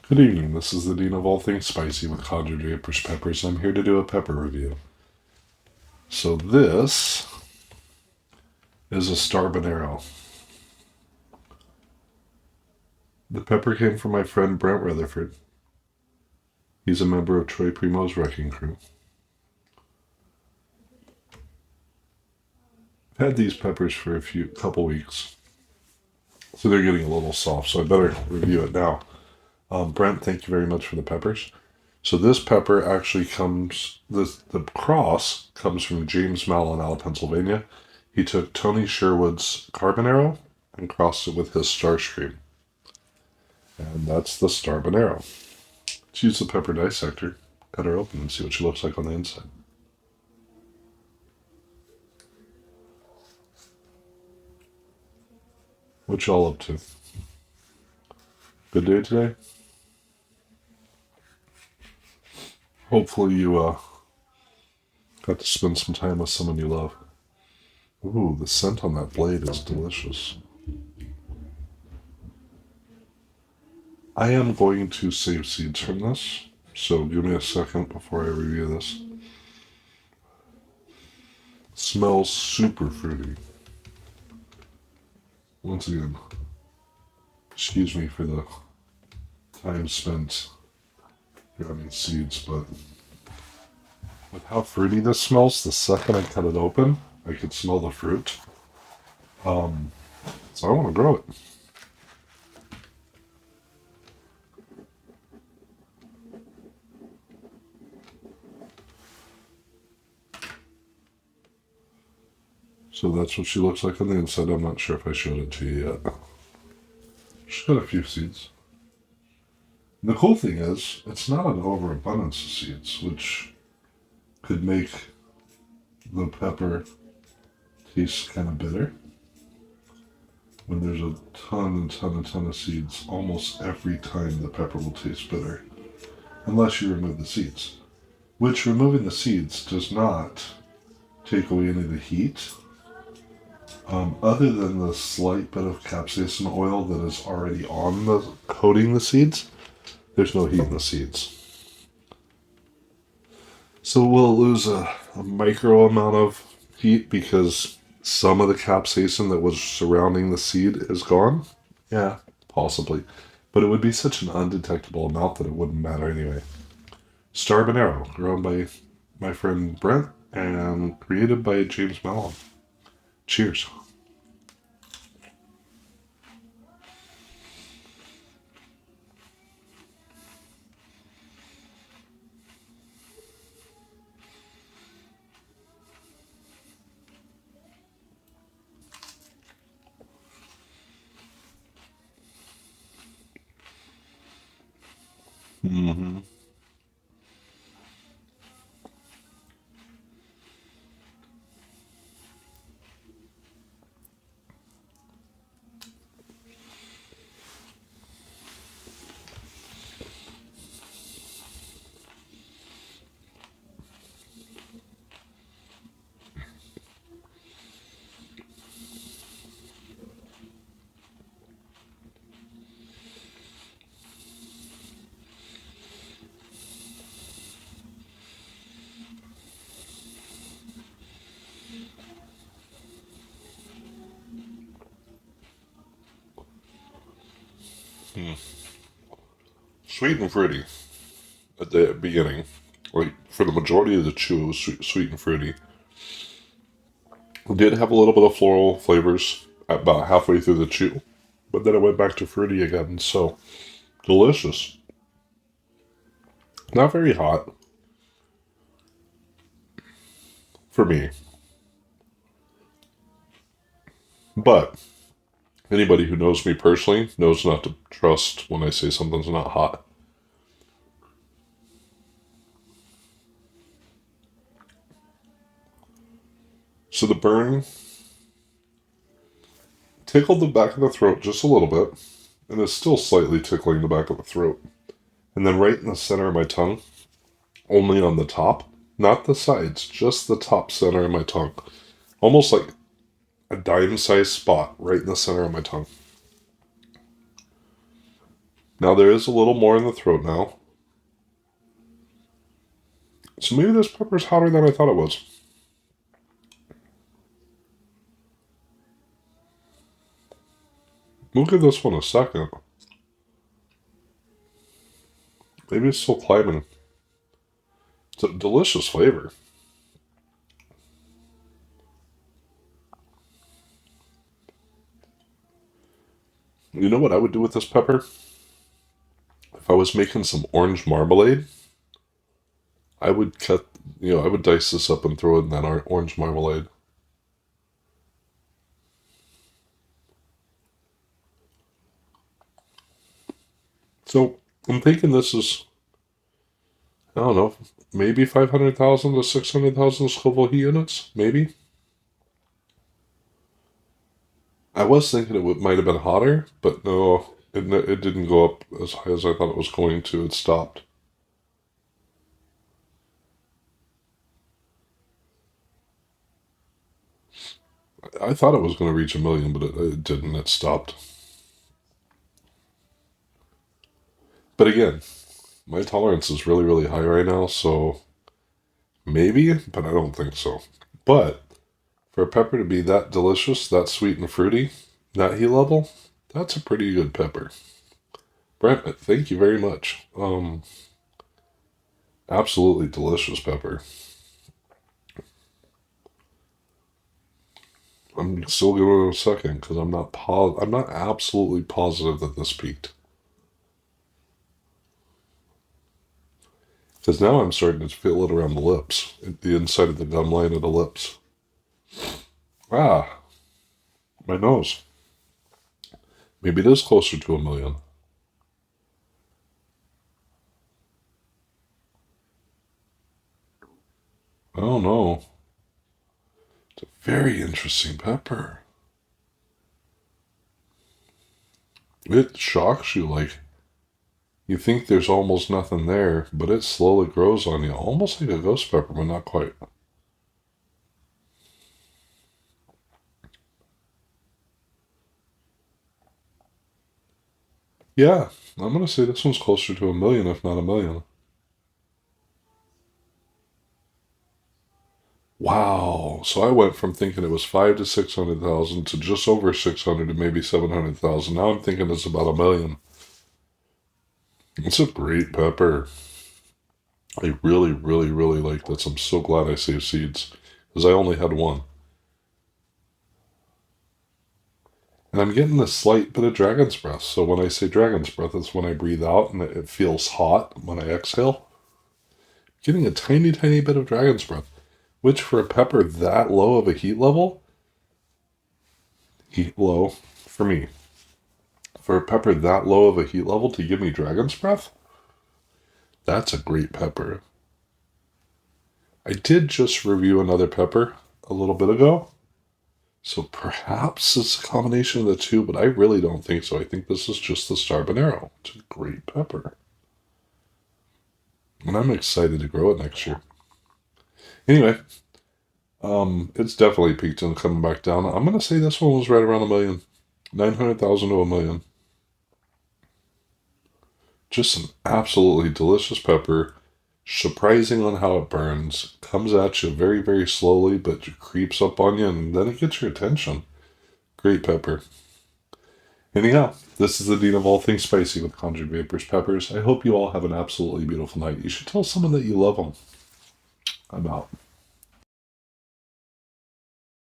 Good evening, this is the Dean of all things spicy with Conjured Vaporz Peppers. I'm here to do a pepper review. So this is a Starbonero. The pepper came from my friend Brent Retherford. He's a member of Troy Primo's wrecking crew. I've had these peppers for a couple weeks, so they're getting a little soft, so I better review it now. Brent, thank you very much for the peppers. So this pepper actually the cross comes from James Mallon out of Pennsylvania. He took Tony Sherwood's Carbonero and crossed it with his Starscream. And that's the Starbonero. Let's use the pepper dissector, cut her open and see what she looks like on the inside. What y'all up to? Good day today? Hopefully you got to spend some time with someone you love. Ooh, the scent on that blade is delicious. I am going to save seeds from this, so give me a second before I review this. Smells super fruity. Once again, excuse me for the time spent grabbing seeds, but with how fruity this smells, the second I cut it open, I could smell the fruit. So I want to grow it. So that's what she looks like on the inside. I'm not sure if I showed it to you yet. She's got a few seeds. And the cool thing is, it's not an overabundance of seeds, which could make the pepper taste kind of bitter. When there's a ton of seeds, almost every time the pepper will taste bitter, unless you remove the seeds. Which removing the seeds does not take away any of the heat, other than the slight bit of capsaicin oil that is already on the coating the seeds. There's no heat in the seeds. So we'll lose a micro amount of heat because some of the capsaicin that was surrounding the seed is gone. Yeah, possibly. But it would be such an undetectable amount that it wouldn't matter anyway. Starbonero, grown by my friend Brent and created by James Mallon. Cheers. Mm-hmm. Sweet and fruity at the beginning. Like, for the majority of the chew, it was sweet and fruity. It did have a little bit of floral flavors about halfway through the chew, but then it went back to fruity again, so delicious. Not very hot for me, but anybody who knows me personally knows not to trust when I say something's not hot. So the burn tickled the back of the throat just a little bit, and is still slightly tickling the back of the throat. And then right in the center of my tongue, only on the top, not the sides, just the top center of my tongue. Almost like a dime-sized spot right in the center of my tongue. Now there is a little more in the throat now. So maybe this pepper's hotter than I thought it was. We'll give this one a second. Maybe it's still climbing. It's a delicious flavor. You know what I would do with this pepper? If I was making some orange marmalade, I would I would dice this up and throw it in that orange marmalade. So I'm thinking this is, I don't know, maybe 500,000 to 600,000 Scoville heat units, maybe. I was thinking it might have been hotter, but no, it didn't go up as high as I thought it was going to. It stopped. I thought it was going to reach 1 million, but it didn't. It stopped. But again, my tolerance is really, really high right now, so maybe, but I don't think so. But for a pepper to be that delicious, that sweet and fruity, that heat level, that's a pretty good pepper. Brent, thank you very much. Absolutely delicious pepper. I'm still giving it a second because I'm not absolutely positive that this peaked. Because now I'm starting to feel it around the lips, the inside of the gum line of the lips. Ah, my nose. Maybe it is closer to 1 million. I don't know. It's a very interesting pepper. It shocks you, like, you think there's almost nothing there, but it slowly grows on you, almost like a ghost pepper, but not quite. Yeah, I'm going to say this one's closer to 1 million, if not 1 million. Wow. So I went from thinking it was 5 to 600,000 to just over 600 to maybe 700,000. Now I'm thinking it's about 1 million. It's a great pepper. I really, really, really like this. I'm so glad I saved seeds because I only had one. And I'm getting a slight bit of dragon's breath. So when I say dragon's breath, it's when I breathe out and it feels hot when I exhale. Getting a tiny, tiny bit of dragon's breath, which for a pepper that low of a heat level, heat low for me, for a pepper that low of a heat level to give me dragon's breath, that's a great pepper. I did just review another pepper a little bit ago, so perhaps it's a combination of the two, but I really don't think so. I think this is just the Starbonero. It's a great pepper. And I'm excited to grow it next year. Anyway, it's definitely peaked and coming back down. I'm going to say this one was right around 1 million. 900,000 to 1 million. Just an absolutely delicious pepper. Surprising on how it burns. Comes at you very, very slowly, but it creeps up on you and then it gets your attention. Great pepper. Anyhow, this is the Dean of all things spicy with Conjured Vaporz Peppers. I hope you all have an absolutely beautiful night. You should tell someone that you love them. I'm out.